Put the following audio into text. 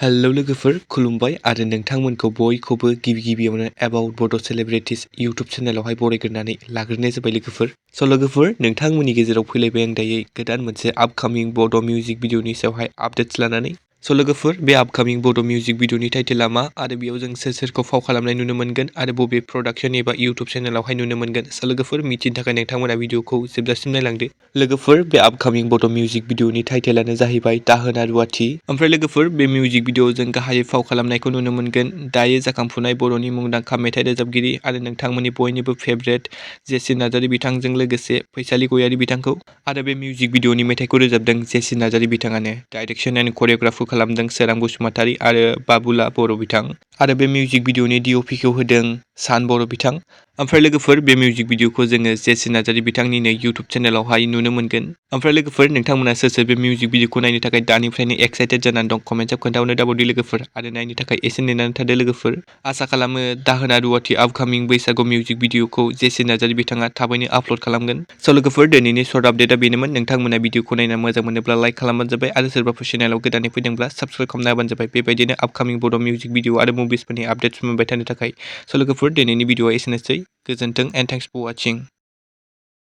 hello लोगोफोर खुलुमबाय आरो नोंथांमोनखौ बयखौबो गिबियावनो एबाउट बड' सेलिब्रिटिज इउटुब चेनेलावहाय बरायग्रोनानै लाग्रोनाय जाबाय लोगोफोर नोंथांमोननि गेजेराव फैलायबाय आं दायो गोदान मोनसे आपकामिं बड' मिउजिक भिडिअनि सायावहाय आपडेट्स लानानै लोगोफोर बे आपकामिं बड' मिउजिक भिडिअनि टाइटेला मा आरो बेयाव जों सोरखौ फाव खालामनाय नुनो मोनगोन आरो बबे प्रडाक्शन एबा इउटुब चेनेलावहाय नुनो मोनगोन लोगोफोर मिथिनो थाखाय नोंथांमोना भिडिअखौ जोबजासिम नायलांदो लोगोफोर बे आपकामिं बड' मिउजिक भिडिअनि टाइटेलानो जाहैबाय दाहोना रुवाथि ओमफ्राय लोगोफोर बे मिउजिक भिडिअ जों गाहायै फाव खालामनायखौ नुनो मोनगोन दायो जाखांफुनाय बर'नि मुंदांखा मेथाइ रोजाबगिरि आरो नोंथांमोननि बयनिबो फेभरेट जेसि नार्जारी बिथांजों लोगोसे फैसालि गयारी बिथांखौ आरो बे मिउजिक भिडिअनि मेथाइखौ रोजाबदों जेसि नार्जारी बिथाङानो डाइरेक्शन एन्ड करिय'ग्राफि खालामदों सोरां बसुमतारी आरो बाबुला बर' बिथां आरो बे मिउजिक भिडिअनि डिअपिखौ होदों सान बर' बिथां ओमफ्राय लोगोफोर बे मिउजिक भिडिअखौ जोङो जेसि नार्जारी बिथांनिनो इउटुब चेनेलावहाय नुनो मोनगोन ओमफ्राय लोगोफोर नोंथांमोना सोर बे मिउजिक भिडिअखौ नायनो थाखाय दानिफ्रायनो एक्साइटेड जानानै दं कमेन्टआव खोन्थाहरनो दाबावदि लोगोफोर आरो नायनो थाखाय एसे नेनानै थादो लोगोफोर आसा खालामो दाहोना रुवाथि आपकामिं बैसागु मिउजिक भिडिअखौ जेसि नार्जारी बिथाङा थाबैनो आपल'ड खालामगोन लोगोफोर दिनैनि सर्ट आपडेटआ बेनोमोन नोंथांमोना भिडिअखौ नायना मोजां मोनोब्ला लाइक खालामबानो जाबाय आरो सोरबाफोर चेनेलाव गोदानै फैदोंब्ला साबस्क्राइब खालामना होबानो जाबाय बेबायदिनो आपकामिं बड' मिउजिक भिडिअ आरो मुभिसफोरनि आपडेट्स मोनबाय थानो थाखाय लोगोफोर दिनैनि भिडिअआ एसेनोसै गोजोन्थों एन्ड थेंक्स फर वाचिं